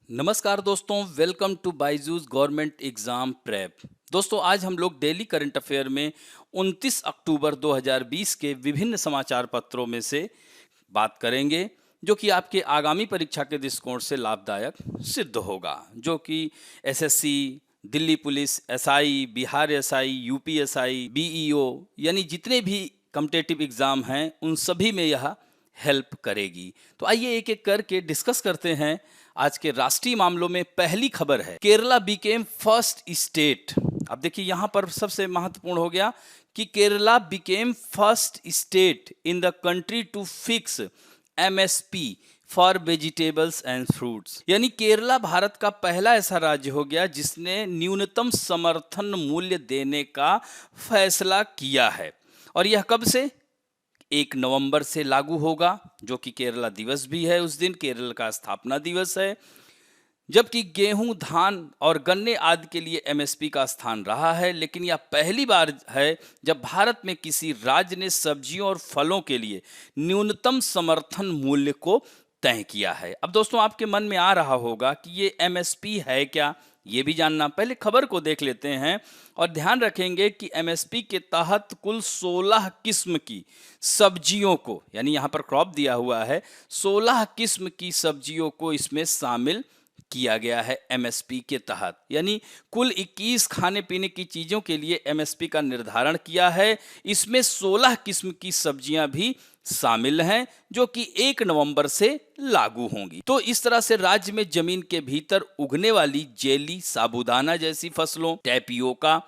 नमस्कार दोस्तों, welcome to Byju's government exam prep. दोस्तों, आज हम लोग डेली करंट अफेयर में 29 अक्टूबर 2020 के विभिन्न समाचार पत्रों में से बात करेंगे जो कि आपके आगामी परीक्षा के दृष्टिकोण से लाभदायक सिद्ध होगा। जो कि SSC, Delhi police, SI, Bihar SI, UP SI, BEO यानी जितने भी कॉम्पिटिटिव एग्जाम हैं उन सभी में यह हेल्प करेगी। तो आइए एक एक करके डिस्कस करते हैं। आज के राष्ट्रीय मामलों में पहली खबर है, केरला बिकेम फर्स्ट स्टेट। अब देखिए यहाँ पर सबसे महत्वपूर्ण हो गया कि Kerala became first state in the country to fix MSP for vegetables and fruits. यानी केरला भारत का पहला ऐसा राज्य हो गया जिसने न्यूनतम समर्थन मूल्य देने का फैसला किया है। और यह कब से? 1 नवंबर से लागू होगा, जो कि केरला दिवस भी है। उस दिन केरल का स्थापना दिवस है। जबकि गेहूं, धान और गन्ने आदि के लिए एमएसपी का स्थान रहा है, लेकिन यह पहली बार है जब भारत में किसी राज्य ने सब्जियों और फलों के लिए न्यूनतम समर्थन मूल्य को तय किया है। अब दोस्तों, आपके मन में आ रहा होगा कि ये एमएसपी है क्या, ये भी जानना। पहले खबर को देख लेते हैं और ध्यान रखेंगे कि एमएसपी के तहत कुल 16 किस्म की सब्जियों को, यानी यहाँ पर क्रॉप दिया हुआ है, 16 किस्म की सब्जियों को इसमें शामिल किया गया है एमएसपी के तहत। यानी कुल 21 खाने पीने की चीजों के लिए एमएसपी का निर्धारण किया है। इसमें 16 किस्म की सब्जियां भी शामिल हैं जो कि 1 नवंबर से लागू होंगी। तो इस तरह से राज्य में जमीन के भीतर उगने वाली जेली, साबूदाना जैसी फसलों, टैपियोका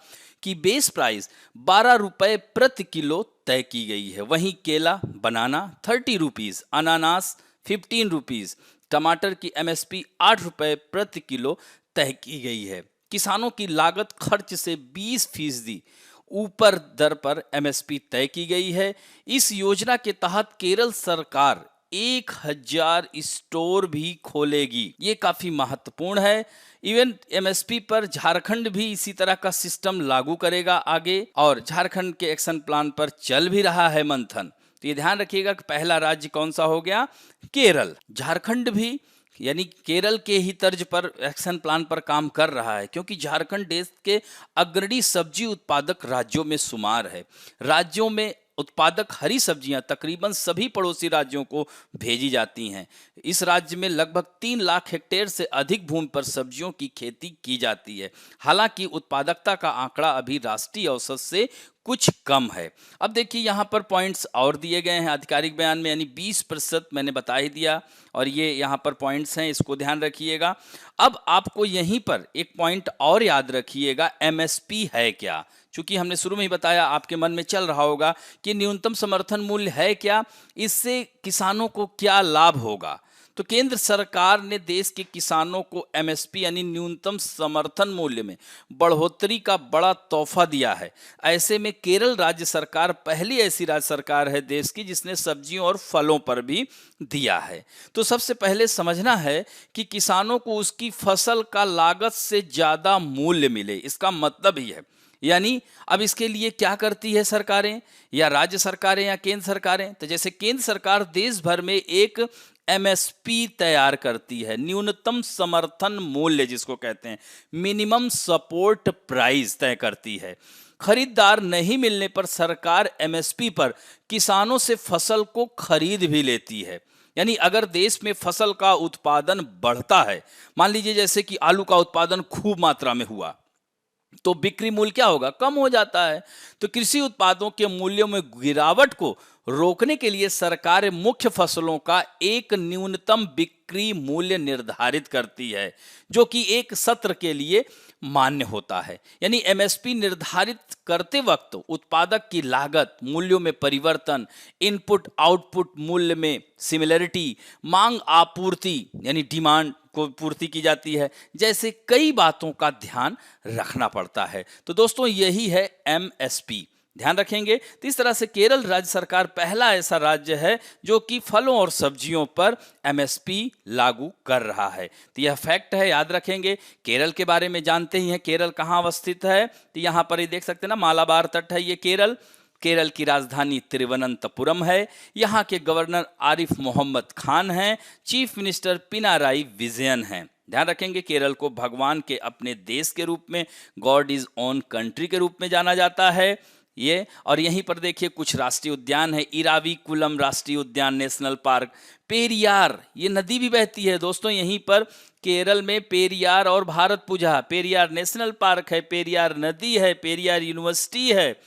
की बेस प्राइस 12 रुपए प्रति किलो तय की गई है। वहीं केला, बनाना 30 रुपीज, अनानास 15 रुपीज, टमाटर की एमएसपी 8 रुपए प्रति किलो तय की गई है। किसानों की लागत खर्च से 20% ऊपर दर पर एमएसपी तय की गई है। इस योजना के तहत केरल सरकार 1000 स्टोर भी खोलेगी। ये काफी महत्वपूर्ण है। इवन एमएसपी पर झारखंड भी इसी तरह का सिस्टम लागू करेगा आगे, और झारखंड के एक्शन प्लान पर चल भी रहा है मंथन। तो ये ध्यान रखिएगा कि पहला राज्य कौन सा हो गया? केरल। झारखंड भी यानी केरल के ही तर्ज पर एक्शन प्लान पर काम कर रहा है, क्योंकि झारखंड देश के अग्रणी सब्जी उत्पादक राज्यों में शुमार है। राज्यों में उत्पादक हरी सब्जियां तकरीबन सभी पड़ोसी राज्यों को भेजी जाती हैं। इस राज्य में लगभग 3 लाख हेक्टेयर से अधिक भूमि पर सब्जियों की खेती की जाती है। हालांकि उत्पादकता का आंकड़ा अभी राष्ट्रीय औसत से कुछ कम है। अब देखिए यहाँ पर पॉइंट्स और दिए गए हैं आधिकारिक बयान में, यानी 20% मैंने बता ही दिया, और ये यहाँ पर पॉइंट्स हैं, इसको ध्यान रखिएगा। अब आपको यहीं पर एक पॉइंट और याद रखिएगा, एमएसपी है क्या। चूंकि हमने शुरू में ही बताया, आपके मन में चल रहा होगा कि न्यूनतम समर्थन मूल्य है क्या, इससे किसानों को क्या लाभ होगा। तो केंद्र सरकार ने देश के किसानों को एमएसपी यानी न्यूनतम समर्थन मूल्य में बढ़ोतरी का बड़ा तोहफा दिया है। ऐसे में केरल राज्य सरकार पहली ऐसी राज्य सरकार है देश की जिसने सब्जियों और फलों पर भी दिया है। तो सबसे पहले समझना है कि किसानों को उसकी फसल का लागत से ज्यादा मूल्य मिले, इसका मतलब ही है। यानी अब इसके लिए क्या करती है सरकारें, या राज्य सरकारें या केंद्र सरकारें? तो जैसे केंद्र सरकार देश भर में एक एमएसपी तैयार करती है, न्यूनतम समर्थन मूल्य जिसको कहते हैं, मिनिमम सपोर्ट प्राइस तय करती है। खरीदार नहीं मिलने पर सरकार एमएसपी पर किसानों से फसल को खरीद भी लेती है। यानी अगर देश में फसल का उत्पादन बढ़ता है, मान लीजिए जैसे कि आलू का उत्पादन खूब मात्रा में हुआ, तो बिक्री मूल्य क्या होगा? कम हो जाता है। तो कृषि उत्पादों के मूल्यों में गिरावट को रोकने के लिए सरकार मुख्य फसलों का एक न्यूनतम बिक्री मूल्य निर्धारित करती है, जो कि एक सत्र के लिए मान्य होता है। यानी एमएसपी निर्धारित करते वक्त उत्पादक की लागत, मूल्यों में परिवर्तन, इनपुट आउटपुट मूल्य में सिमिलरिटी, मांग आपूर्ति यानी डिमांड को पूर्ति की जाती है, जैसे कई बातों का ध्यान रखना पड़ता है। तो दोस्तों, यही है एमएसपी, ध्यान रखेंगे। तो इस तरह से केरल राज्य सरकार पहला ऐसा राज्य है जो कि फलों और सब्जियों पर एमएसपी लागू कर रहा है। तो यह फैक्ट है, याद रखेंगे। केरल के बारे में जानते ही हैं, केरल कहाँ अवस्थित है? तो यहाँ पर ये देख सकते हैं ना, मालाबार तट है ये केरल। केरल की राजधानी तिरुवनंतपुरम है। यहाँ के गवर्नर आरिफ मोहम्मद खान हैं। चीफ मिनिस्टर पिनाराई विजयन हैं। ध्यान रखेंगे केरल को भगवान के अपने देश के रूप में, गॉड इज ओन कंट्री के रूप में जाना जाता है ये। और यहीं पर देखिए कुछ राष्ट्रीय उद्यान है, इराविकुलम राष्ट्रीय उद्यान नेशनल पार्क, पेरियार ये नदी भी बहती है दोस्तों यहीं पर केरल में, पेरियार और भारतपुझा, पेरियार नेशनल पार्क है, पेरियार नदी है, पेरियार यूनिवर्सिटी है,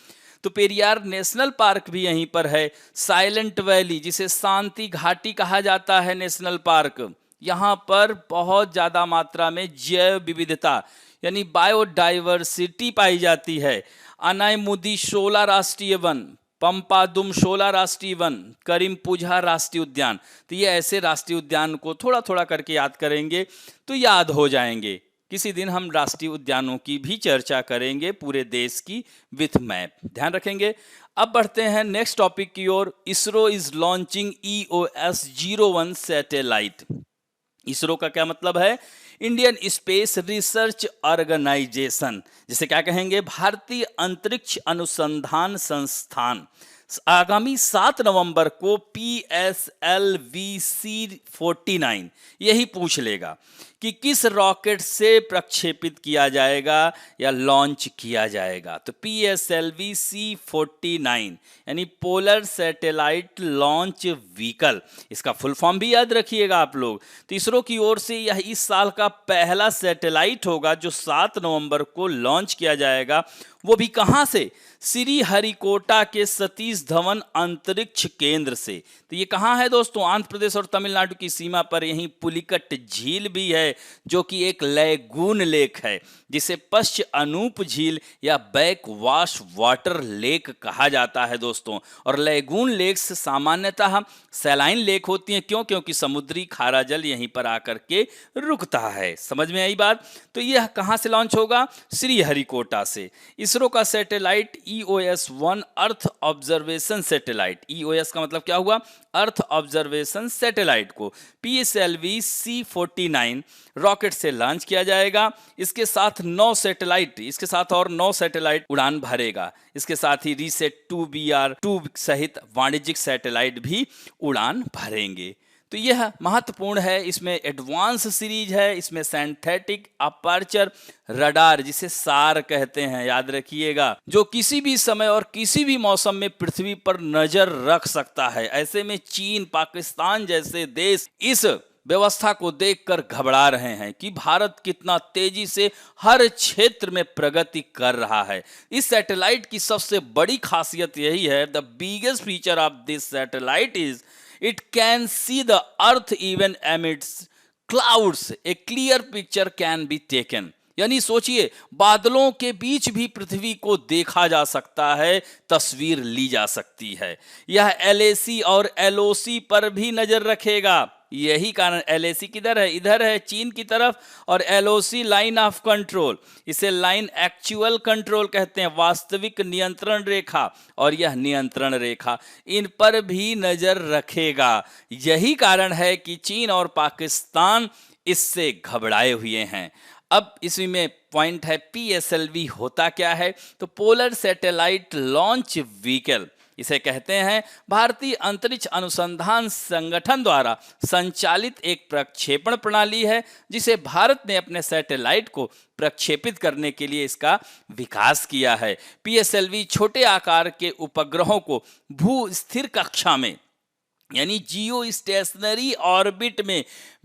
तो पेरियार नेशनल पार्क भी यहीं पर है। साइलेंट वैली जिसे शांति घाटी कहा जाता है नेशनल पार्क, यहाँ पर बहुत ज़्यादा मात्रा में जैव विविधता यानी बायोडाइवर्सिटी पाई जाती है। अनायमुदी शोला राष्ट्रीय वन, पंपादुम शोला राष्ट्रीय वन, करीमपुझा राष्ट्रीय उद्यान, तो ये ऐसे राष्ट्रीय उद्यान को थोड़ा थोड़ा करके याद करेंगे तो याद हो जाएंगे। किसी दिन हम राष्ट्रीय उद्यानों की भी चर्चा करेंगे पूरे देश की विथ मैप, ध्यान रखेंगे। अब बढ़ते हैं नेक्स्ट टॉपिक की ओर। ISRO is launching EOS-01 satellite. ISRO का क्या मतलब है? इंडियन स्पेस रिसर्च ऑर्गेनाइजेशन, जिसे क्या कहेंगे? भारतीय अंतरिक्ष अनुसंधान संस्थान। आगामी 7 नवंबर को PSLV-C49 यही पूछ लेगा कि किस रॉकेट से प्रक्षेपित किया जाएगा या लॉन्च किया जाएगा। तो PSLV-C49 यानी पोलर सैटेलाइट लॉन्च व्हीकल, इसका फुल फॉर्म भी याद रखिएगा आप लोग। तो इसरो की ओर से यह इस साल का पहला सैटेलाइट होगा जो 7 नवंबर को लॉन्च किया जाएगा। वो भी कहाँ से? श्रीहरिकोटा के सतीश धवन अंतरिक्ष केंद्र से। तो ये कहाँ है दोस्तों? आंध्र प्रदेश और तमिलनाडु की सीमा पर। यहीं पुलिकट झील भी है जो कि एक लैगून लेक है, जिसे पश्च अनूप झील या बैक वाश वाटर लेक कहा जाता है दोस्तों। और लैगून लेक्स सामान्यतः सैलाइन लेक होती हैं। क्यों? क्योंकि समुद्री खारा जल यहीं पर आकर के रुकता है। समझ में आई बात? तो यह कहाँ से लॉन्च होगा? श्रीहरिकोटा से। इसरो का satellite EOS-1 earth observation satellite, EOS का मतलब क्या हुआ? अर्थ ऑब्जर्वेशन सैटेलाइट को PSLV-C49 रॉकेट से लॉन्च किया जाएगा। इसके साथ 9 सैटेलाइट, इसके साथ और 9 सैटेलाइट उड़ान भरेगा। इसके साथ ही रीसेट 2BR-2 सहित वाणिज्यिक सैटेलाइट भी उड़ान भरेंगे। तो यह महत्वपूर्ण है। इसमें एडवांस सीरीज है, इसमें सिंथेटिक अपर्चर रडार जिसे सार कहते हैं, याद रखिएगा, जो किसी भी समय और किसी भी मौसम में पृथ्वी पर नजर रख सकता है। ऐसे में चीन, पाकिस्तान जैसे देश इस व्यवस्था को देखकर घबरा रहे हैं कि भारत कितना तेजी से हर क्षेत्र में प्रगति कर रहा है। इस सैटेलाइट की सबसे बड़ी खासियत यही है, the biggest feature of this satellite is it can see the earth even amidst clouds, a clear picture can be taken। यानी सोचिए बादलों के बीच भी पृथ्वी को देखा जा सकता है, तस्वीर ली जा सकती है। यह LAC और LOC पर भी नजर रखेगा। यही कारण LAC किधर है? इधर है चीन की तरफ, और LOC लाइन ऑफ कंट्रोल, इसे लाइन एक्चुअल कंट्रोल कहते हैं, वास्तविक नियंत्रण रेखा, और यह नियंत्रण रेखा, इन पर भी नजर रखेगा। यही कारण है कि चीन और पाकिस्तान इससे घबराए हुए हैं। अब इसमें पॉइंट है PSLV होता क्या है? तो पोलर सैटेलाइट लॉन्च व्हीकल, इसे कहते हैं भारतीय अंतरिक्ष अनुसंधान संगठन द्वारा संचालित एक प्रक्षेपण प्रणाली है, जिसे भारत ने अपने सैटेलाइट को प्रक्षेपित करने के लिए इसका विकास किया है। PSLV छोटे आकार के उपग्रहों को भू स्थिर कक्षा में यानी जियो स्टेशनरी ऑर्बिट में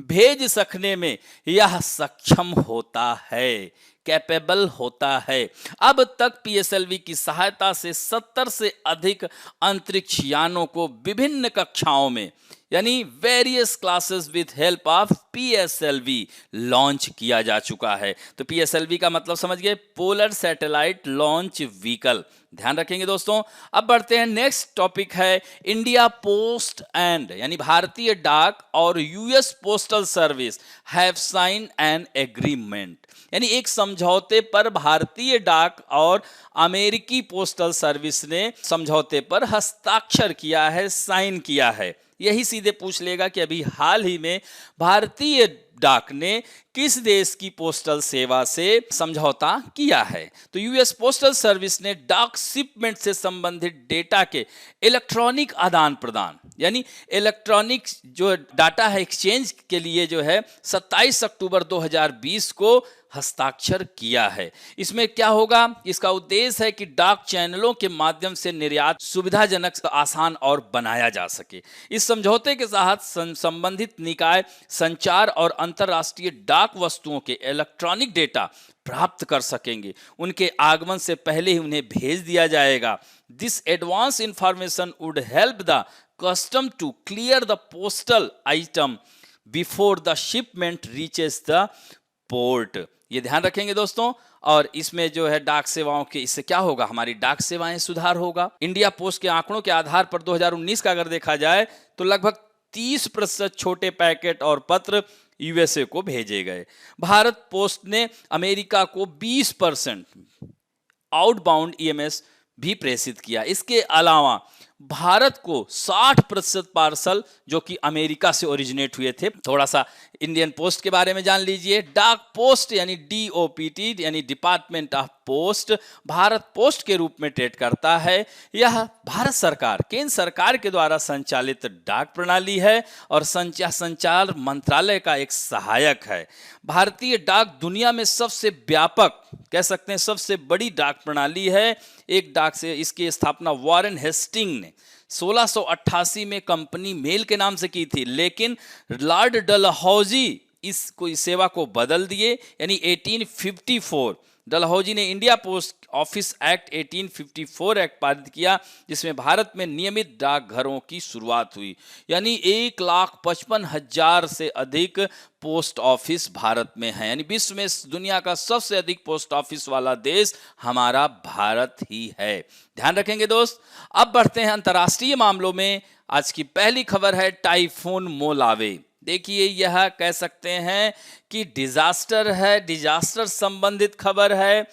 भेज सकने में यह सक्षम होता है, कैपेबल होता है। अब तक PSLV की सहायता से 70 से अधिक अंतरिक्ष यानों को विभिन्न कक्षाओं में यानी various classes with help of PSLV launch किया जा चुका है। तो PSLV का मतलब समझ गए, पोलर सैटेलाइट लॉन्च व्हीकल। ध्यान रखेंगे दोस्तों। अब बढ़ते हैं, नेक्स्ट टॉपिक है इंडिया पोस्ट एंड यानी भारतीय डाक और US postal service have sign an agreement, यानी एक समझौते पर भारतीय डाक और अमेरिकी पोस्टल सर्विस ने समझौते पर हस्ताक्षर किया है, साइन किया है। यही सीधे पूछ लेगा कि अभी हाल ही में भारतीय डाक ने किस देश की पोस्टल सेवा से समझौता किया है? तो यूएस पोस्टल सर्विस ने डाक शिपमेंट से संबंधित डेटा के इलेक्ट्रॉनिक आदान प्रदान यानी इलेक्ट्रॉनिक जो डाटा है एक्सचेंज के लिए जो है 27 अक्टूबर 2020 को हस्ताक्षर किया है। इसमें क्या होगा? इसका उद्देश्य है कि डाक चैनलों के माध्यम से निर्यात सुविधाजनक, आसान और बनाया जा सके। इस समझौते के साथ संबंधित निकाय संचार और अंतर्राष्ट्रीय डाक वस्तुओं के इलेक्ट्रॉनिक डेटा प्राप्त कर सकेंगे। उनके आगमन से पहले ही उन्हें भेज दिया जाएगा। This advance information would help the custom to clear the postal item before the shipment reaches the port. ये ध्यान रखेंगे दोस्तों। और इसमें जो है डाक सेवाओं के, इससे क्या होगा? हमारी डाक सेवाएं सुधार होगा। इंडिया पोस्ट के आंकड़ों के आधार पर 2019 का अगर देखा जाए तो लगभग 30% छोटे पैकेट और पत्र यूएसए को भेजे गए। भारत पोस्ट ने अमेरिका को 20% आउटबाउंड ईएमएस भी प्रेषित किया। इसके अलावा भारत को 60% पार्सल जो कि अमेरिका से ओरिजिनेट हुए थे। थोड़ा सा इंडियन पोस्ट के बारे में जान लीजिए। डाक पोस्ट यानी डीओपीटी यानी department of post Bharat post के रूप में ट्रेड करता है। यह भारत सरकार, केंद्र सरकार के द्वारा संचालित डाक प्रणाली है और संचार मंत्रालय का एक सहायक है। भारतीय डाक दुनिया में सबसे व्यापक, कह सकते हैं सबसे बड़ी डाक प्रणाली है। एक डाक से इसकी स्थापना वॉरेन हेस्टिंग ने 1688 में कंपनी मेल के नाम से की थी, लेकिन लॉर्ड डलहौजी इस सेवा को बदल दिए यानी 1854 डलहौजी ने India post office act 1854 act पारित किया, जिसमें भारत में नियमित डाकघरों की शुरुआत हुई। यानी 1,55,000 से अधिक पोस्ट ऑफिस भारत में है। यानी विश्व में दुनिया का सबसे अधिक पोस्ट ऑफिस वाला देश हमारा भारत ही है। ध्यान रखेंगे दोस्त। अब बढ़ते हैं अंतर्राष्ट्रीय मामलों में। आज की पहली खबर है टाइफून मोलावे। देखिए, यह कह सकते हैं कि डिजास्टर है, डिजास्टर संबंधित खबर है।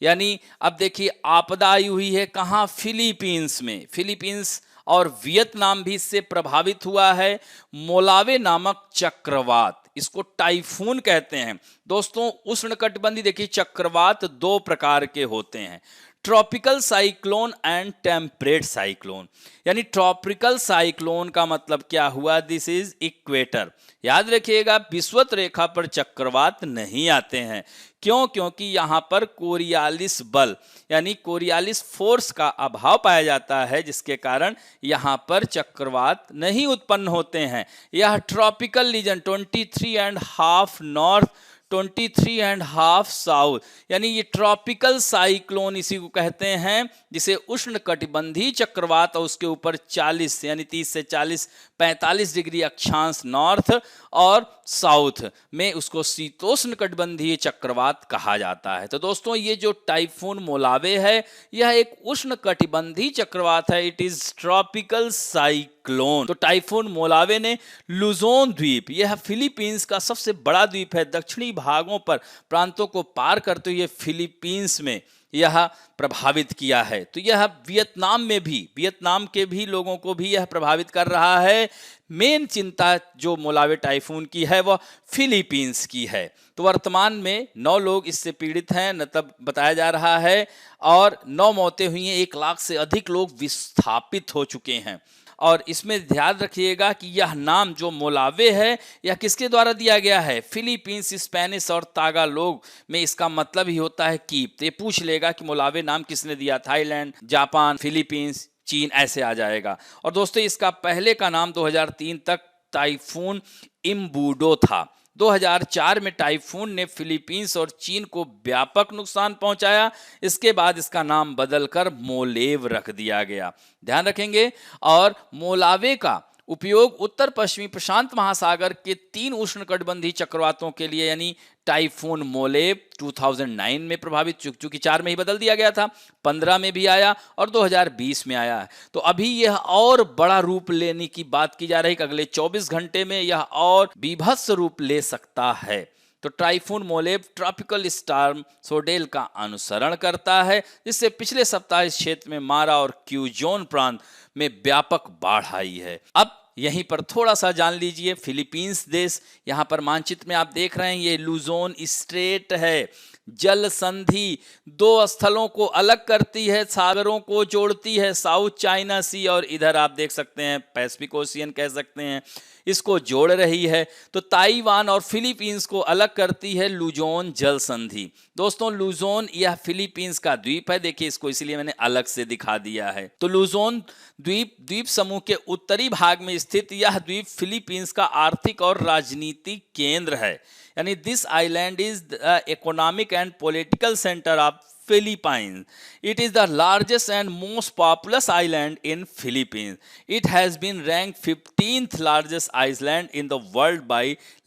यानी अब देखिए आपदा आई हुई है कहाँ? फिलीपींस में। फिलीपींस और वियतनाम भी इससे प्रभावित हुआ है। मोलावे नामक चक्रवात, इसको टाइफून कहते हैं दोस्तों। उष्णकटिबंधीय देखिए चक्रवात दो प्रकार के होते हैं, tropical cyclone and temperate cyclone. यानी ट्रॉपिकल साइक्लोन का मतलब क्या हुआ? This is equator. याद रखिएगा, विषुवत रेखा पर चक्रवात नहीं आते हैं। क्यों? क्योंकि यहाँ पर कोरियालिस बल यानी कोरियालिस फोर्स का अभाव पाया जाता है, जिसके कारण यहाँ पर चक्रवात नहीं उत्पन्न होते हैं। यह ट्रॉपिकल रीजन 23.5 नॉर्थ, 23.5 साउथ, यानी ये ट्रॉपिकल साइक्लोन इसी को कहते हैं, जिसे उष्णकटिबंधीय चक्रवात और उसके ऊपर 40 यानी 30 से 40 45 डिग्री अक्षांश नॉर्थ और साउथ में उसको शीतोष्ण कटिबंधीय चक्रवात कहा जाता है। तो दोस्तों, ये जो टाइफून मोलावे है यह एक उष्ण कटिबंधीय चक्रवात है। It is tropical cyclone. तो टाइफून मोलावे ने लुजोन द्वीप, यह फिलीपींस का सबसे बड़ा द्वीप है, दक्षिणी भागों पर प्रांतों को पार करते हुए फिलीपींस में यह प्रभावित किया है। तो यह वियतनाम में भी, वियतनाम के भी लोगों को भी यह प्रभावित कर रहा है। मेन चिंता जो मोलावे टाइफून की है वह फिलीपींस की है। तो वर्तमान में 9 लोग इससे पीड़ित हैं, मतलब बताया जा रहा है, और 9 मौतें हुई हैं। 1 लाख से अधिक लोग विस्थापित हो चुके हैं। और इसमें ध्यान रखिएगा कि यह नाम जो मोलावे है यह किसके द्वारा दिया गया है? फिलीपींस, स्पेनिश और तागालोग में इसका मतलब ही होता है कीप। तो ये पूछ लेगा कि मोलावे नाम किसने दिया? थाईलैंड, जापान, फिलीपींस, चीन, ऐसे आ जाएगा। और दोस्तों, इसका पहले का नाम 2003 तक टाइफून इम्बूडो था। 2004 में टाइफून ने फिलीपींस और चीन को व्यापक नुकसान पहुंचाया। इसके बाद इसका नाम बदलकर मोलेव रख दिया गया। ध्यान रखेंगे। और मोलावे का उपयोग उत्तर पश्चिमी प्रशांत महासागर के 3 उष्णकटिबंधीय चक्रवातों के लिए, यानी टाइफून मोलेव 2009 में प्रभावित, चूंकि 4 में ही बदल दिया गया था, 15 में भी आया और 2020 में आया है। तो अभी यह और बड़ा रूप लेने की बात की जा रही है कि अगले 24 घंटे में यह और बीभत्स रूप ले सकता है। तो टाइफून मोलेव ट्रॉपिकल स्टॉर्म सोडेल का अनुसरण करता है, जिससे पिछले सप्ताह इस क्षेत्र में मारा और क्यूजोन प्रांत में व्यापक बाढ़ आई है। अब यहीं पर थोड़ा सा जान लीजिए फिलीपींस देश, यहाँ पर मानचित्र में आप देख रहे हैं ये लुजोन स्ट्रेट है। जल संधि दो स्थलों को अलग करती है, सागरों को जोड़ती है, साउथ चाइना सी और इधर आप देख सकते हैं पैसिफिक ओशियन कह सकते हैं, इसको जोड़ रही है। तो ताइवान और फिलीपींस को अलग करती है लुजोन जल संधि। दोस्तों लुजोन यह फिलीपींस का द्वीप है, देखिए इसको इसलिए मैंने अलग से दिखा दिया है। तो लुजोन द्वीप समूह के उत्तरी भाग में स्थित यह द्वीप फिलीपींस का आर्थिक और राजनीतिक केंद्र है। यानी this island is the economic and political centre of Philippines. It is the largest and most populous island in Philippines. It has been ranked 15th largest island in the world by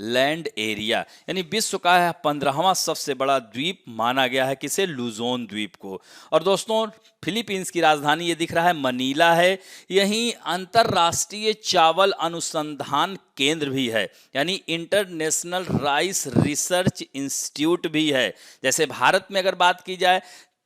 land area. यानी विश्व का 15वां सबसे बड़ा द्वीप माना गया है किसे, लुजोन द्वीप को। और दोस्तों फिलीपींस की राजधानी ये दिख रहा है मनीला है। यहीं अंतरराष्ट्रीय चावल अनुसंधान केंद्र भी है, यानी इंटरनेशनल राइस रिसर्च इंस्टीट्यूट भी है। जैसे भारत में अगर बात की जाए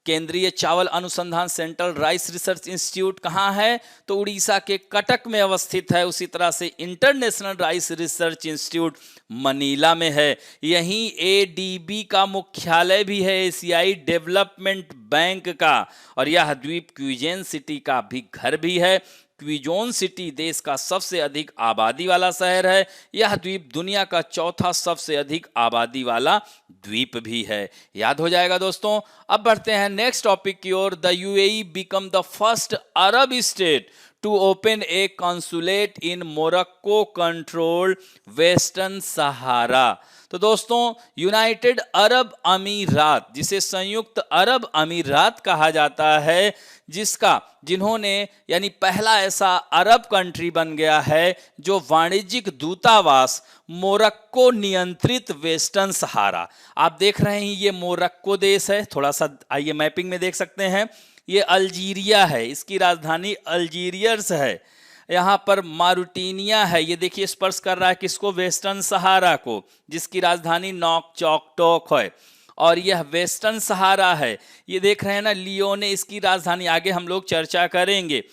केंद्रीय चावल अनुसंधान सेंट्रल राइस रिसर्च इंस्टीट्यूट कहाँ है, तो उड़ीसा के कटक में अवस्थित है। उसी तरह से international rice research institute Manila में है। यहीं एडीबी का मुख्यालय भी है, एशियाई डेवलपमेंट बैंक का। और यह द्वीप क्विजेन सिटी का भी घर भी है। क्विजोन सिटी देश का सबसे अधिक आबादी वाला शहर है। यह द्वीप दुनिया का चौथा सबसे अधिक आबादी वाला द्वीप भी है। याद हो जाएगा दोस्तों। अब बढ़ते हैं नेक्स्ट टॉपिक की ओर। The UAE become the first Arab state to open a consulate in Morocco controlled Western Sahara। तो दोस्तों यूनाइटेड अरब अमीरात, जिसे संयुक्त अरब अमीरात कहा जाता है, जिन्होंने यानी पहला ऐसा अरब कंट्री बन गया है जो वाणिज्यिक दूतावास मोरक्को नियंत्रित वेस्टर्न सहारा। आप देख रहे हैं ये मोरक्को देश है, थोड़ा सा आइए मैपिंग में देख सकते हैं। ये अल्जीरिया है, इसकी राजधानी अल्जीरियर्स है। यहाँ पर मारुटीनिया है, ये देखिए स्पर्श कर रहा है किसको, वेस्टर्न सहारा को, जिसकी राजधानी नोकचोकटोक है। और यह वेस्टर्न सहारा है, ये देख रहे हैं ना लियोने, इसकी राजधानी आगे हम लोग चर्चा करेंगे।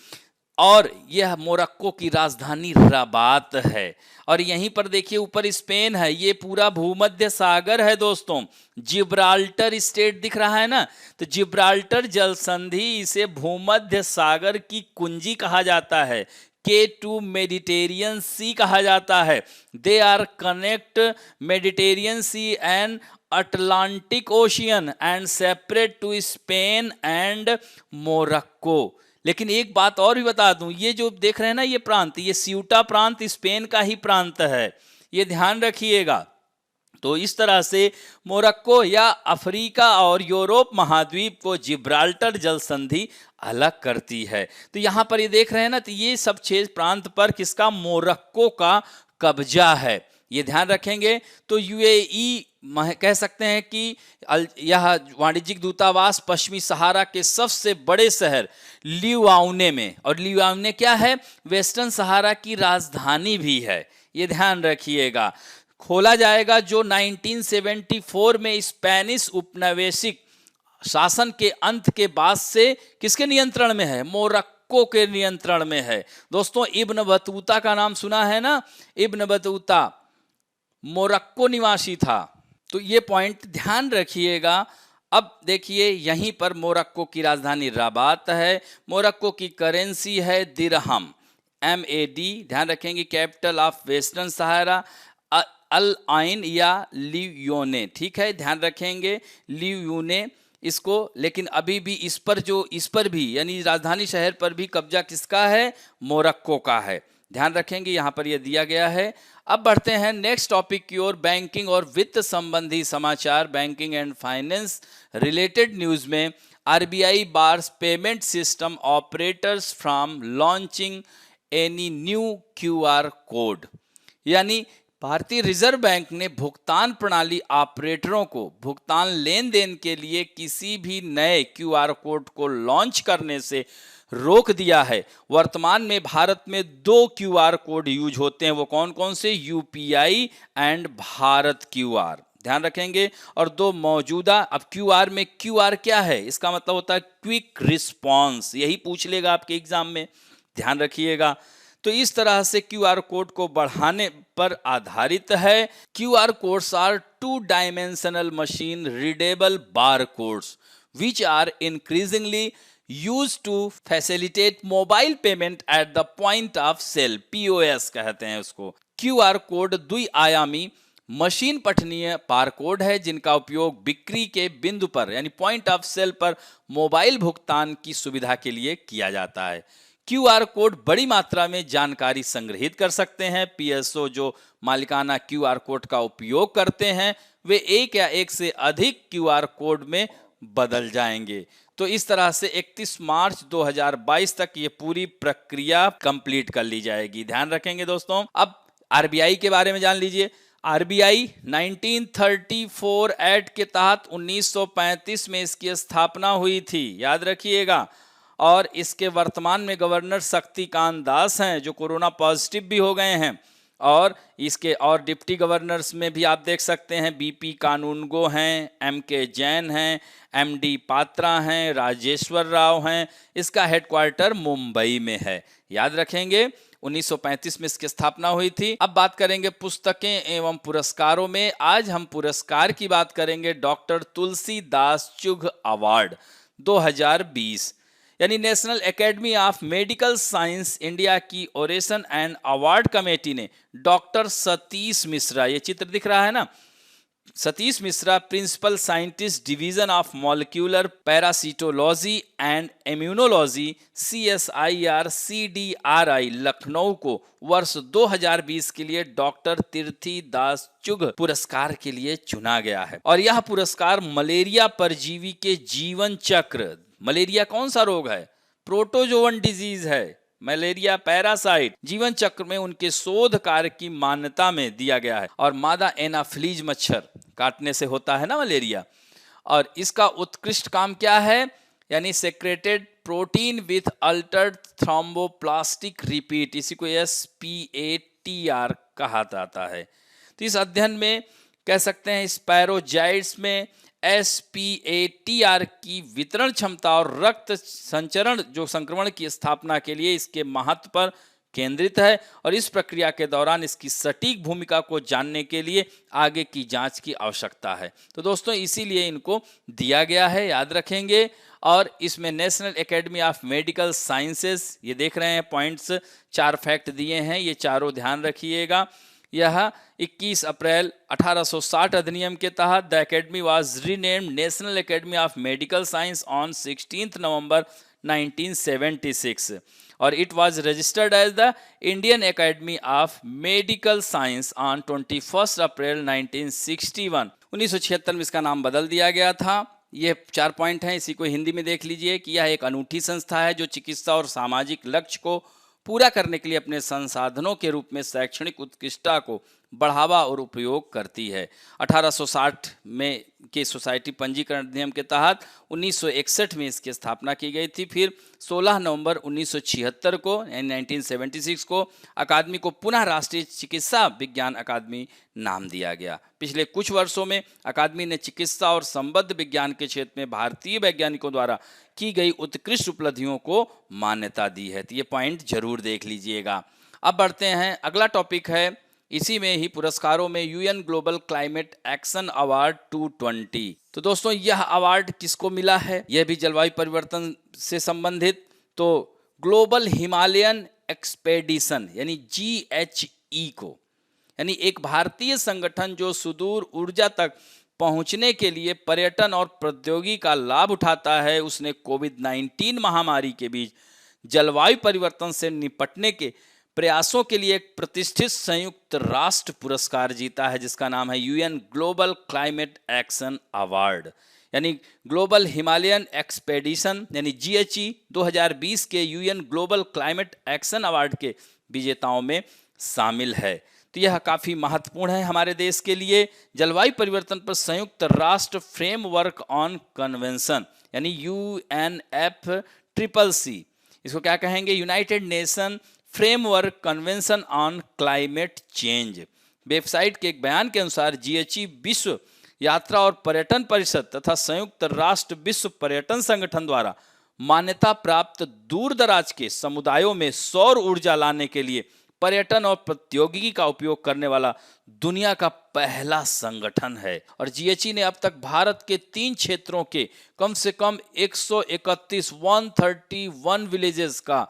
और यह मोरक्को की राजधानी रबात है। और यहीं पर देखिए ऊपर स्पेन है, ये पूरा भूमध्य सागर है दोस्तों। जिब्राल्टर स्टेट दिख रहा है ना, तो जिब्राल्टर जल संधि इसे भूमध्य सागर की कुंजी कहा जाता है। K2 मेडिटेरियन सी कहा जाता है। They are connect Mediterranean sea and Atlantic ocean and separate to Spain and Morocco. लेकिन एक बात और भी बता दूं, ये जो देख रहे हैं ना ये प्रांत, ये स्यूटा प्रांत स्पेन का ही प्रांत है, ये ध्यान रखिएगा। तो इस तरह से मोरक्को या अफ्रीका और यूरोप महाद्वीप को जिब्राल्टर जल संधि अलग करती है। तो यहाँ पर ये देख रहे हैं ना, तो ये सब 6 प्रांत पर किसका, मोरक्को का कब्जा है, ये ध्यान रखेंगे। तो यूएई कह सकते हैं कि यह वाणिज्यिक दूतावास पश्चिमी सहारा के सबसे बड़े शहर लिवाउने में, और लिवाउने क्या है, वेस्टर्न सहारा की राजधानी भी है, ये ध्यान रखिएगा, खोला जाएगा, जो 1974 में स्पेनिश उपनिवेशिक शासन के अंत के बाद से किसके नियंत्रण में है, मोरक्को के नियंत्रण में है। दोस्तों इब्न बतूता का नाम सुना है ना, इब्न बतूता मोरक्को निवासी था, तो ये पॉइंट ध्यान रखिएगा। अब देखिए यहीं पर मोरक्को की राजधानी रबात है, मोरक्को की करेंसी है दिरहम, MAD, ध्यान रखेंगे। कैपिटल ऑफ वेस्टर्न सहारा अल आइन या लियोने, ठीक है, ध्यान रखेंगे लियोने इसको। लेकिन अभी भी इस पर भी यानी राजधानी शहर पर भी कब्जा किसका है, मोरक्को का है, ध्यान रखेंगे, यहाँ पर यह दिया गया है। अब बढ़ते हैं नेक्स्ट टॉपिक की ओर, बैंकिंग और वित्त संबंधी समाचार। Banking and finance related news में RBI bars payment system operators from launching any new QR code. यानी भारतीय रिजर्व बैंक ने भुगतान प्रणाली ऑपरेटरों को भुगतान लेन देन के लिए किसी भी नए QR कोड को लॉन्च करने से रोक दिया है। वर्तमान में भारत में 2 QR कोड यूज होते हैं, वो कौन कौन से, UPI एंड भारत QR, ध्यान रखेंगे। और 2 मौजूदा, अब QR में QR क्या है, इसका मतलब होता है क्विक रिस्पॉन्स, यही पूछ लेगा आपके एग्जाम में, ध्यान रखिएगा। तो इस तरह से क्यूआर कोड को बढ़ाने पर आधारित है। QR codes are two dimensional machine readable bar codes which are increasingly used to facilitate mobile payment at the point of sale, POS कहते हैं उसको। क्यूआर कोड द्विआयामी मशीन पठनीय बारकोड है जिनका उपयोग बिक्री के बिंदु पर यानी पॉइंट ऑफ सेल पर मोबाइल भुगतान की सुविधा के लिए किया जाता है। क्यूआर कोड बड़ी मात्रा में जानकारी संग्रहित कर सकते हैं। पीएसओ जो मालिकाना क्यूआर कोड का उपयोग करते हैं वे एक या एक से अधिक क्यूआर कोड में बदल जाएंगे। तो इस तरह से 31 मार्च 2022 तक ये पूरी प्रक्रिया कंप्लीट कर ली जाएगी। ध्यान रखेंगे दोस्तों। अब आरबीआई के बारे में जान लीजिए। आरबीआई 1934 एक्ट के तहत 1935 में इसकी स्थापना हुई थी, याद रखिएगा। और इसके वर्तमान में गवर्नर शक्तिकांत दास हैं जो कोरोना पॉजिटिव भी हो गए हैं। और इसके और डिप्टी गवर्नर्स में भी आप देख सकते हैं बीपी कानूनगो हैं, एमके जैन हैं, एमडी पात्रा हैं, राजेश्वर राव हैं। इसका हेडक्वार्टर मुंबई में है, याद रखेंगे। 1935 में इसकी स्थापना हुई थी। अब बात करेंगे पुस्तकें एवं पुरस्कारों में। आज हम पुरस्कार की बात करेंगे डॉक्टर तुलसीदास चुघ अवार्ड 2020, यानी national academy of medical science India की ओरेशन एंड अवार्ड कमेटी ने डॉक्टर सतीश मिश्रा, ये चित्र दिख रहा है ना, Satish Mishra principal scientist division of molecular parasitology and immunology CSIR CDRI Lucknow को वर्ष 2020 के लिए डॉक्टर तीर्थीदास चुघ पुरस्कार के लिए चुना गया है। और यह पुरस्कार मलेरिया परजीवी के जीवन चक्र, मलेरिया कौन सा रोग है? प्रोटोजोवन डिजीज है, मलेरिया पैरासाइट, जीवन चक्र में उनके शोध कार्य की मान्यता में दिया गया है। और मादा एनाफ्लीज मच्छर काटने से होता है ना मलेरिया। और इसका उत्कृष्ट काम क्या है? यानी secreted protein with Altered thromboplastic repeat, इसी को SPATR कहा जाता है। तो इस अध्ययन में कह सकते हैं स्पैरोजाइट्स में SPATR की वितरण क्षमता और रक्त संचरण जो संक्रमण की स्थापना के लिए इसके महत्व पर केंद्रित है। और इस प्रक्रिया के दौरान इसकी सटीक भूमिका को जानने के लिए आगे की जांच की आवश्यकता है। तो दोस्तों इसीलिए इनको दिया गया है, याद रखेंगे। और इसमें national academy of medical sciences, ये देख रहे हैं पॉइंट्स, 4 फैक्ट दिए हैं, ये चारों ध्यान रखिएगा। यह 21 अप्रैल 1860 अधिनियम के तहत the academy was renamed national academy of medical science on 16 November 1976 और it was registered as the Indian academy of medical science on 21 April 1961। 1976 में इसका नाम बदल दिया गया था। ये 4 पॉइंट हैं, इसी को हिंदी में देख लीजिए कि यह एक अनूठी संस्था है जो चिकित्सा और सामाजिक लक्ष्य को पूरा करने के लिए अपने संसाधनों के रूप में शैक्षणिक उत्कृष्टता को बढ़ावा और उपयोग करती है। 1860 में के सोसाइटी पंजीकरण अधिनियम के तहत 1961 में इसकी स्थापना की गई थी। फिर 16 नवंबर 1976 को 1976 को अकादमी को पुनः राष्ट्रीय चिकित्सा विज्ञान अकादमी नाम दिया गया। पिछले कुछ वर्षों में अकादमी ने चिकित्सा और संबद्ध विज्ञान के क्षेत्र में भारतीय वैज्ञानिकों द्वारा की गई उत्कृष्ट उपलब्धियों को मान्यता दी है। तो ये पॉइंट जरूर देख लीजिएगा। अब बढ़ते हैं, अगला टॉपिक है इसी में ही पुरस्कारों में UN global climate action award 220। तो दोस्तों यह अवार्ड किसको मिला है? यह भी जलवायु परिवर्तन से संबंधित। तो ग्लोबल हिमालयन एक्सपेडिशन यानी GHE को, यानी एक भारतीय संगठन जो सुदूर ऊर्जा तक पहुंचने के लिए पर्यटन और प्रौद्योगिकी का लाभ उठाता है, उसने कोविड-19 महामारी के बीच जलवायु परिवर्तन से निपटने के प्रयासों के लिए एक प्रतिष्ठित संयुक्त राष्ट्र पुरस्कार जीता है जिसका नाम है UN global climate action award, यानी ग्लोबल हिमालयन एक्सपेडिशन यानी GHE 2020 के UN global climate action award के विजेताओं में शामिल है। तो यह काफ़ी महत्वपूर्ण है हमारे देश के लिए। जलवायु परिवर्तन पर संयुक्त राष्ट्र फ्रेमवर्क ऑन कन्वेंशन यानी UNFCCC, इसको क्या कहेंगे? United nation framework convention on climate change. Website के एक बयान के अनुसार GHE विश्व यात्रा और पर्यटन परिषद तथा संयुक्त राष्ट्र विश्व पर्यटन संगठन द्वारा मान्यता प्राप्त दूर दराज के समुदायों में सौर ऊर्जा लाने के लिए पर्यटन और प्रौद्योगिकी का उपयोग करने वाला दुनिया का पहला संगठन है। और जीएचई ने अब तक भारत के 3 क्षेत्रों के कम से कम 131 विलेजेस का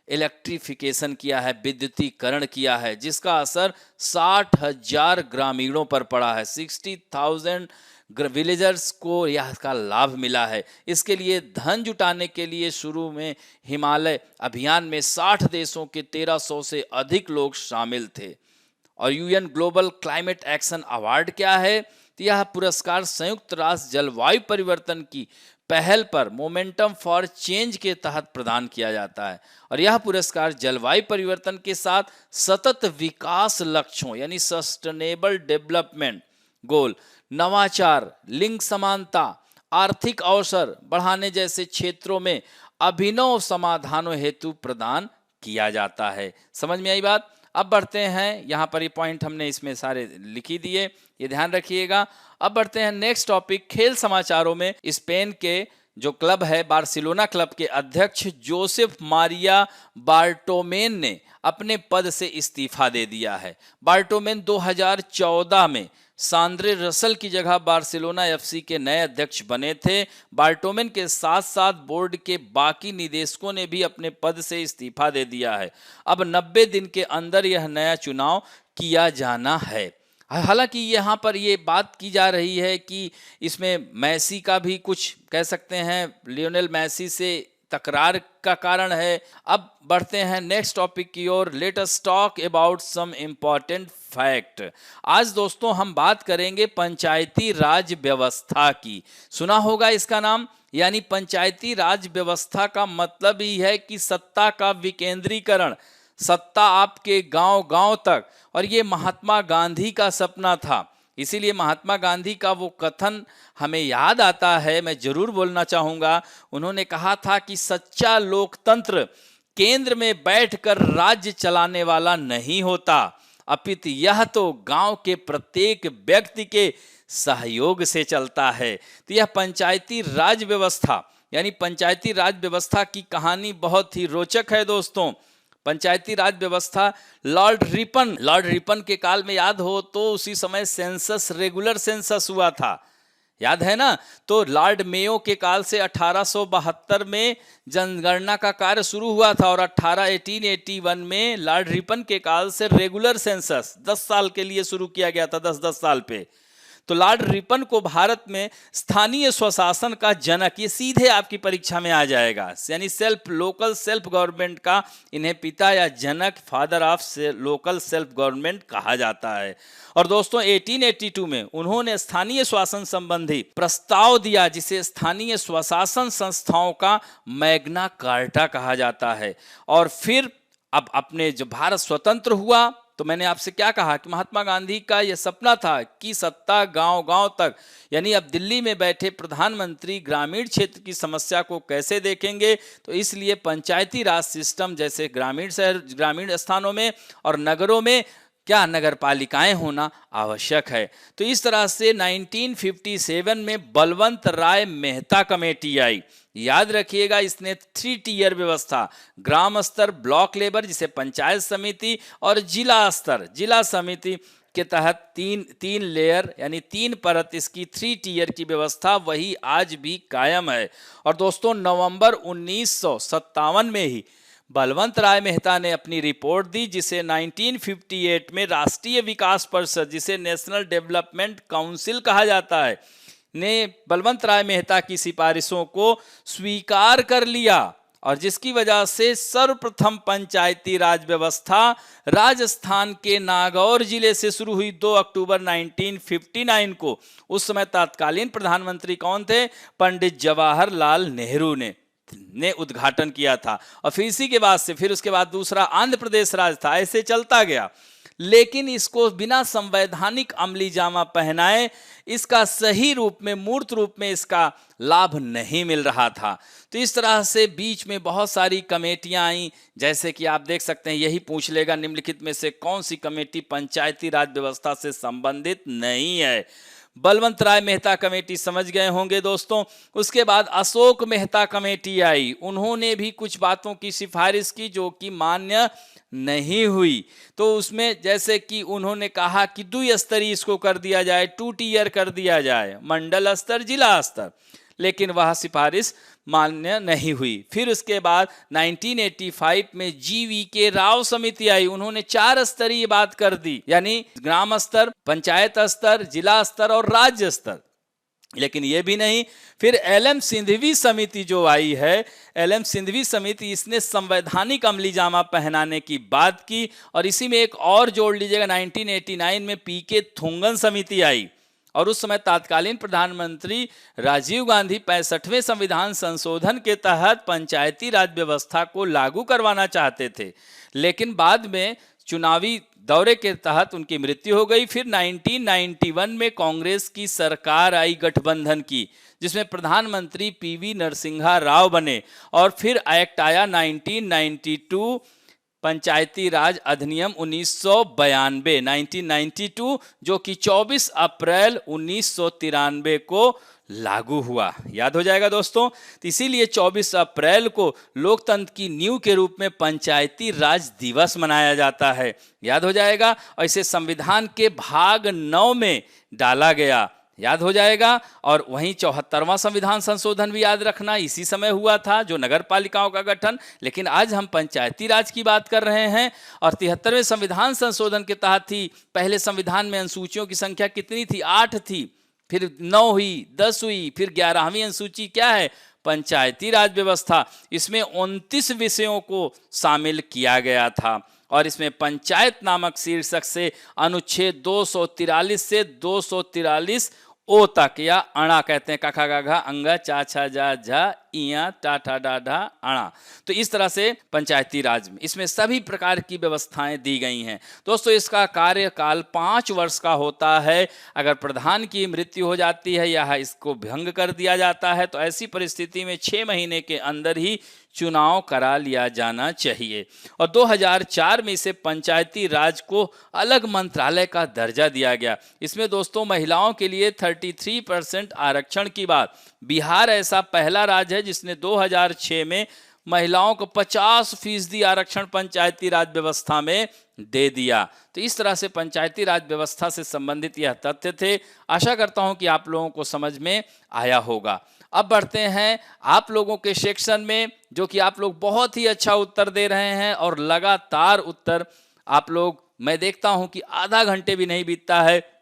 इलेक्ट्रिफिकेशन किया है, विद्युतीकरण किया है, जिसका असर 60,000 ग्रामीणों पर पड़ा है। 60,000 विलेजर्स को यह का लाभ मिला है। इसके लिए धन जुटाने के लिए शुरू में हिमालय अभियान में 60 देशों के 1300 से अधिक लोग शामिल थे। और UN global climate action award क्या है? तो यह पुरस्कार संयुक्त राष्ट्र जलवायु परिवर्तन की पहल पर मोमेंटम फॉर चेंज के तहत प्रदान किया जाता है। और यह पुरस्कार जलवायु परिवर्तन के साथ सतत विकास लक्ष्यों यानी सस्टेनेबल डेवलपमेंट गोल, नवाचार, लिंग समानता, आर्थिक अवसर बढ़ाने जैसे क्षेत्रों में अभिनव समाधानों हेतु प्रदान किया जाता है। समझ में आई बात? अब बढ़ते हैं, यहाँ पर ये पॉइंट हमने इसमें सारे लिखी दिए, ये ध्यान रखिएगा। अब बढ़ते हैं नेक्स्ट टॉपिक, खेल समाचारों में। स्पेन के जो क्लब है बार्सिलोना क्लब के अध्यक्ष जोसेफ मारिया बार्टोमेन ने अपने पद से इस्तीफा दे दिया है। बार्टोमेन 2014 में सांद्रे रसल की जगह बार्सिलोना एफसी के नए अध्यक्ष बने थे। बार्टोमेन के साथ साथ बोर्ड के बाकी निदेशकों ने भी अपने पद से इस्तीफा दे दिया है। अब 90 दिन के अंदर यह नया चुनाव किया जाना है। हालांकि यहाँ पर ये बात की जा रही है कि इसमें मैसी का भी कुछ कह सकते हैं, लियोनेल मैसी से तकरार का कारण है। अब बढ़ते हैं नेक्स्ट टॉपिक की ओर। Let us talk about some important fact. आज दोस्तों हम बात करेंगे पंचायती राज व्यवस्था की। सुना होगा इसका नाम, यानी पंचायती राज व्यवस्था का मतलब ही है कि सत्ता का विकेंद्रीकरण, सत्ता आपके गांव गांव तक। और ये महात्मा गांधी का सपना था, इसीलिए महात्मा गांधी का वो कथन हमें याद आता है, मैं जरूर बोलना चाहूँगा। उन्होंने कहा था कि सच्चा लोकतंत्र केंद्र में बैठकर राज्य चलाने वाला नहीं होता, अपितु यह तो गांव के प्रत्येक व्यक्ति के सहयोग से चलता है। तो यह पंचायती राज व्यवस्था यानी पंचायती राज व्यवस्था की कहानी बहुत ही रोचक है दोस्तों। पंचायती राज व्यवस्था लॉर्ड रिपन के काल में याद हो तो उसी समय सेंसस, रेगुलर सेंसस हुआ था, याद है ना? तो लॉर्ड मेयो के काल से 1872 में जनगणना का कार्य शुरू हुआ था और 1881 में लॉर्ड रिपन के काल से रेगुलर सेंसस 10 साल के लिए शुरू किया गया था, 10-10 साल पे। तो लॉर्ड रिपन को भारत में स्थानीय स्वशासन का जनक, ये सीधे आपकी परीक्षा में आ जाएगा, यानी लोकल सेल्फ गवर्नमेंट का इन्हें पिता या जनक, father of local self government कहा जाता है। और दोस्तों 1882 में उन्होंने स्थानीय शासन संबंधी प्रस्ताव दिया, जिसे स्थानीय स्वशासन संस्थाओं का मैग्ना कार्टा कहा जाता है। और फिर अब अपने जो भारत स्वतंत्र हुआ तो मैंने आपसे क्या कहा कि महात्मा गांधी का यह सपना था कि सत्ता गांव गांव तक, यानी अब दिल्ली में बैठे प्रधानमंत्री ग्रामीण क्षेत्र की समस्या को कैसे देखेंगे। तो इसलिए पंचायती राज सिस्टम जैसे ग्रामीण स्थानों में और नगरों में क्या नगर पालिकाएं होना आवश्यक है। तो इस तरह से 1957 में बलवंत राय मेहता कमेटी आई। याद रखिएगा, इसने 3 टियर व्यवस्था, ग्राम स्तर, ब्लॉक लेवल जिसे पंचायत समिति और जिला स्तर, जिला समिति के तहत तीन लेयर यानी 3 परत इसकी 3 टियर की व्यवस्था वही आज भी कायम है। और दोस्तों नवंबर 1957 में ही बलवंत राय मेहता ने अपनी रिपोर्ट दी, जिसे 1958 में राष्ट्रीय विकास परिषद, जिसे नेशनल डेवलपमेंट काउंसिल कहा जाता है, ने बलवंत राय मेहता की सिफारिशों को स्वीकार कर लिया। और जिसकी वजह से सर्वप्रथम पंचायती राज व्यवस्था राजस्थान के नागौर जिले से शुरू हुई 2 अक्टूबर 1959 को। उस समय तत्कालीन प्रधानमंत्री कौन थे? पंडित जवाहरलाल नेहरू ने उद्घाटन किया था। और फिर इसी के बाद से फिर उसके बाद दूसरा आंध्र प्रदेश राज था, ऐसे चलता गया। लेकिन इसको बिना संवैधानिक अमली जामा पहनाए इसका सही रूप में, मूर्त रूप में इसका लाभ नहीं मिल रहा था। तो इस तरह से बीच में बहुत सारी कमेटियां आई, जैसे कि आप देख सकते हैं, यही पूछ लेगा निम्नलिखित में से कौन सी कमेटी पंचायती राज व्यवस्था से संबंधित नहीं है। बलवंत राय मेहता कमेटी समझ गए होंगे दोस्तों। उसके बाद अशोक मेहता कमेटी आई, उन्होंने भी कुछ बातों की सिफारिश की जो कि मान्य नहीं हुई। तो उसमें जैसे कि उन्होंने कहा कि द्विस्तरीय इसको कर दिया जाए, 2 टियर कर दिया जाए, मंडल स्तर जिला स्तर, लेकिन वह सिफारिश मान्य नहीं हुई। फिर उसके बाद 1985 में GVK राव समिति आई, उन्होंने 4 स्तरीय बात कर दी, यानी ग्राम स्तर, पंचायत स्तर, जिला स्तर और राज्य स्तर। लेकिन ये भी नहीं, फिर LM सिंघवी समिति जो आई है, LM सिंघवी समिति, इसने संवैधानिक अमली जामा पहनाने की बात की। और इसी में एक और जोड़ लीजिएगा, 1989 में PK थुंगन समिति आई और उस समय तत्कालीन प्रधानमंत्री राजीव गांधी 65वें संविधान संशोधन के तहत पंचायती राज व्यवस्था को लागू करवाना चाहते थे, लेकिन बाद में चुनावी दौरे के तहत उनकी मृत्यु हो गई। फिर 1991 में कांग्रेस की सरकार आई गठबंधन की, जिसमें प्रधानमंत्री PV नरसिम्हा राव बने। और फिर एक्ट आया 1992, पंचायती राज अधिनियम 1992, जो कि 24 अप्रैल 1993 को लागू हुआ। याद हो जाएगा दोस्तों। तो इसीलिए 24 अप्रैल को लोकतंत्र की नींव के रूप में पंचायती राज दिवस मनाया जाता है। याद हो जाएगा। और इसे संविधान के भाग 9 में डाला गया। याद हो जाएगा। और वहीं 74वां संविधान संशोधन भी याद रखना, इसी समय हुआ था, जो नगर पालिकाओं का गठन। लेकिन आज हम पंचायती राज की बात कर रहे हैं। और 73वें संविधान संशोधन के तहत ही पहले संविधान में अनुसूचियों की संख्या कितनी थी? 8 थी, फिर 9 हुई, 10 हुई, फिर 11वीं अनुसूची क्या है? पंचायती राज व्यवस्था। इसमें 29 विषयों को शामिल किया गया था और इसमें पंचायत नामक शीर्षक से अनुच्छेद 243 से 243 ओ तक, या अणा कहते हैं, कखा गाघा अंगा चा छा जा झा इया टा ठा डा ढा अणा। तो इस तरह से पंचायती राज में इसमें सभी प्रकार की व्यवस्थाएं दी गई हैं। दोस्तों, इसका कार्यकाल 5 वर्ष का होता है। अगर प्रधान की मृत्यु हो जाती है या इसको भंग कर दिया जाता है तो ऐसी परिस्थिति में 6 महीने के अंदर ही चुनाव करा लिया जाना चाहिए। और 2004 में इसे पंचायती राज को अलग मंत्रालय का दर्जा दिया गया। इसमें दोस्तों महिलाओं के लिए 33% आरक्षण की बात। बिहार ऐसा पहला राज्य है जिसने 2006 में महिलाओं को 50% आरक्षण पंचायती राज व्यवस्था में दे दिया। तो इस तरह से पंचायती राज व्यवस्था से संबंधित यह तथ्य थे। आशा करता हूं कि आप लोगों को समझ में आया होगा। अब बढ़ते हैं आप लोगों के सेक्शन में, जो कि आप लोग बहुत ही अच्छा उत्तर दे रहे हैं और लगातार उत्तर आप लोग, मैं देखता हूं कि आधा घंटे भी नहीं बीतता है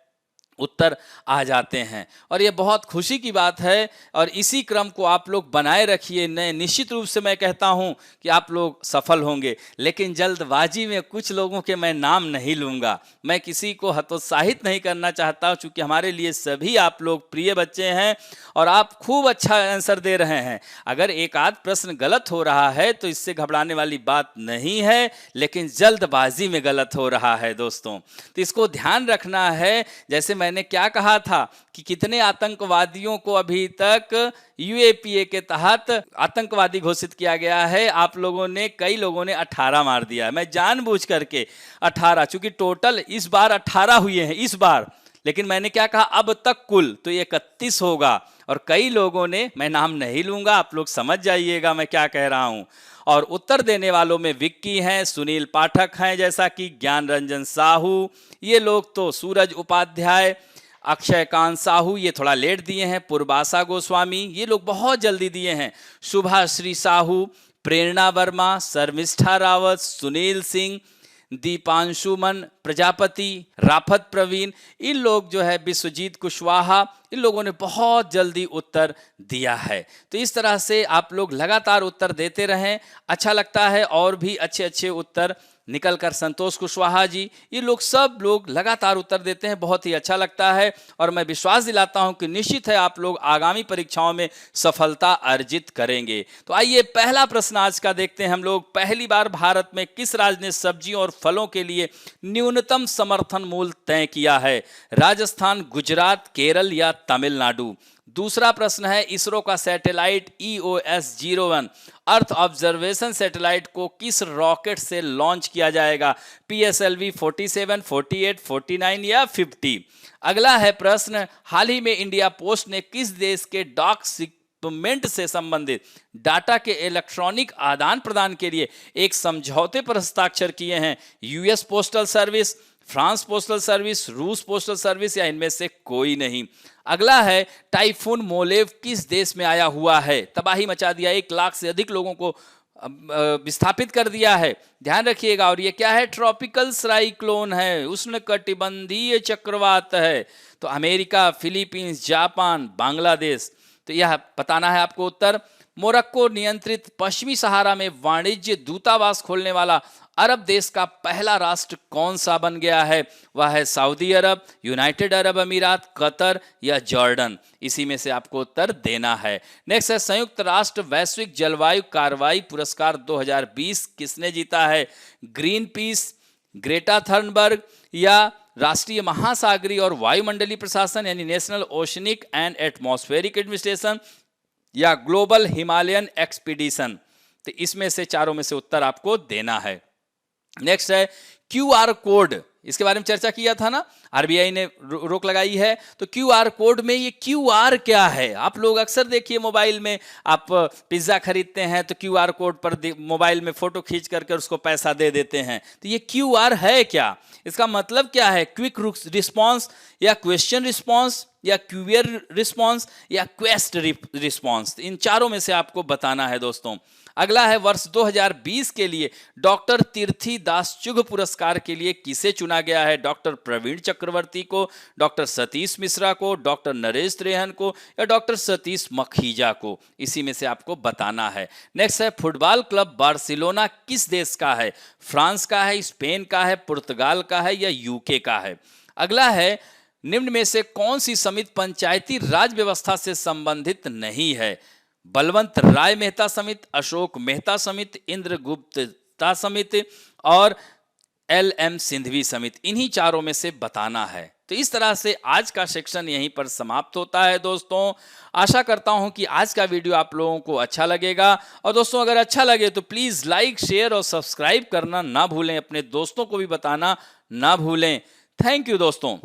उत्तर आ जाते हैं और ये बहुत खुशी की बात है। और इसी क्रम को आप लोग बनाए रखिए। निश्चित रूप से मैं कहता हूं कि आप लोग सफल होंगे, लेकिन जल्दबाजी में कुछ लोगों के मैं नाम नहीं लूंगा। मैं किसी को हतोत्साहित नहीं करना चाहता, क्योंकि हमारे लिए सभी आप लोग प्रिय बच्चे हैं और आप खूब अच्छा आंसर दे रहे हैं। अगर एक आध प्रश्न गलत हो रहा है तो इससे घबराने वाली बात नहीं है, लेकिन जल्दबाजी में गलत हो रहा है दोस्तों। तो इसको ध्यान रखना है। जैसे मैंने क्या कहा था कि कितने आतंकवादियों को अभी तक UAPA के तहत आतंकवादी घोषित किया गया है? आप लोगों ने, कई लोगों ने 18 मार दिया। मैं जानबूझ करके 18, चूंकि टोटल इस बार 18 हुए हैं इस बार, लेकिन मैंने क्या कहा, अब तक कुल तो 31 होगा। और कई लोगों ने, मैं नाम नहीं लूंगा, आप लोग समझ जाइएगा मैं क्या कह रहा हूं। और उत्तर देने वालों में विक्की हैं, सुनील पाठक हैं, जैसा कि ज्ञान रंजन साहू, ये लोग तो सूरज उपाध्याय, अक्षयकांत साहू ये थोड़ा लेट दिए हैं, पूर्वाशा गोस्वामी ये लोग बहुत जल्दी दिए हैं, शुभाश्री साहू, प्रेरणा वर्मा, शर्मिष्ठा रावत, सुनील सिंह, दीपांशुमन प्रजापति, राफत प्रवीण, इन लोग जो है, विश्वजीत कुशवाहा, इन लोगों ने बहुत जल्दी उत्तर दिया है। तो इस तरह से आप लोग लगातार उत्तर देते रहें। अच्छा लगता है और भी अच्छे अच्छे उत्तर निकल कर। संतोष कुशवाहा जी, ये लोग सब लोग लगातार उत्तर देते हैं, बहुत ही अच्छा लगता है। और मैं विश्वास दिलाता हूं कि निश्चित है आप लोग आगामी परीक्षाओं में सफलता अर्जित करेंगे। तो आइए पहला प्रश्न आज का देखते हैं हम लोग। पहली बार भारत में किस राज्य ने सब्जियों और फलों के लिए न्यूनतम समर्थन मूल्य तय किया है? राजस्थान, गुजरात, केरल या तमिलनाडु? दूसरा प्रश्न है, इसरो का satellite EOS-01 earth observation satellite को किस रॉकेट से लॉन्च किया जाएगा? PSLV 47, 48, 49 या 50? अगला है प्रश्न, हाल ही में इंडिया पोस्ट ने किस देश के डाक शिपमेंट से संबंधित डाटा के इलेक्ट्रॉनिक आदान प्रदान के लिए एक समझौते पर हस्ताक्षर किए हैं? US postal service, France postal service, रूस पोस्टल सर्विस या इनमें से कोई नहीं? अगला है, टाइफून मोलेव किस देश में आया हुआ है? तबाही मचा दिया, 1 लाख से अधिक लोगों को विस्थापित कर दिया है। ध्यान रखिएगा। और ये क्या है? ट्रॉपिकल साइक्लोन है, उष्णकटिबंधीय चक्रवात है। तो अमेरिका, फिलीपींस, जापान, बांग्लादेश। तो यह बताना है आपको उत्तर। मोरक्को नियंत्रित पश्चिमी सहारा में वाणिज्य दूतावास खोलने वाला अरब देश का पहला राष्ट्र कौन सा बन गया है? वह है सऊदी अरब, यूनाइटेड अरब अमीरात, कतर या जॉर्डन? इसी में से आपको उत्तर देना है। नेक्स्ट है, संयुक्त राष्ट्र वैश्विक जलवायु कार्रवाई पुरस्कार 2020 किसने जीता है? ग्रीन पीस, ग्रेटा थर्नबर्ग या राष्ट्रीय महासागरीय और वायुमंडलीय प्रशासन यानी national oceanic and atmospheric administration या ग्लोबल हिमालयन एक्सपीडिशन? तो इसमें से चारों में से उत्तर आपको देना है। नेक्स्ट है, QR कोड, इसके बारे में चर्चा किया था ना, RBI ने रोक लगाई है। तो QR कोड में ये QR क्या है? आप लोग अक्सर देखिए मोबाइल में, आप पिज्जा खरीदते हैं तो QR कोड पर मोबाइल में फोटो खींच करके उसको पैसा दे देते हैं। तो ये QR है क्या? इसका मतलब क्या है? क्विक रिस्पॉन्स या क्वेश्चन रिस्पॉन्स या क्यूरियर रिस्पॉन्स या क्वेस्ट रिस्पॉन्स? इन चारों में से आपको बताना है दोस्तों। अगला है, वर्ष 2020 के लिए डॉक्टर तीर्थी दास चुघ पुरस्कार के लिए किसे चुना गया है? डॉक्टर प्रवीण चक्रवर्ती को, डॉक्टर सतीश मिश्रा को, डॉक्टर नरेश त्रेहन को या डॉक्टर सतीश मखीजा को? इसी में से आपको बताना है। नेक्स्ट है, फुटबॉल क्लब बार्सिलोना किस देश का है? फ्रांस का है, स्पेन का है, पुर्तगाल का है या UK का है? अगला है, निम्न में से कौन सी समिति पंचायती राज व्यवस्था से संबंधित नहीं है? बलवंत राय मेहता समिति, अशोक मेहता समिति, इंद्रगुप्ता समिति और LM सिंधवी समिति? इन्हीं चारों में से बताना है। तो इस तरह से आज का सेक्शन यहीं पर समाप्त होता है दोस्तों। आशा करता हूं कि आज का वीडियो आप लोगों को अच्छा लगेगा। और दोस्तों, अगर अच्छा लगे तो प्लीज़ लाइक, शेयर और सब्सक्राइब करना ना भूलें, अपने दोस्तों को भी बताना ना भूलें। थैंक यू दोस्तों।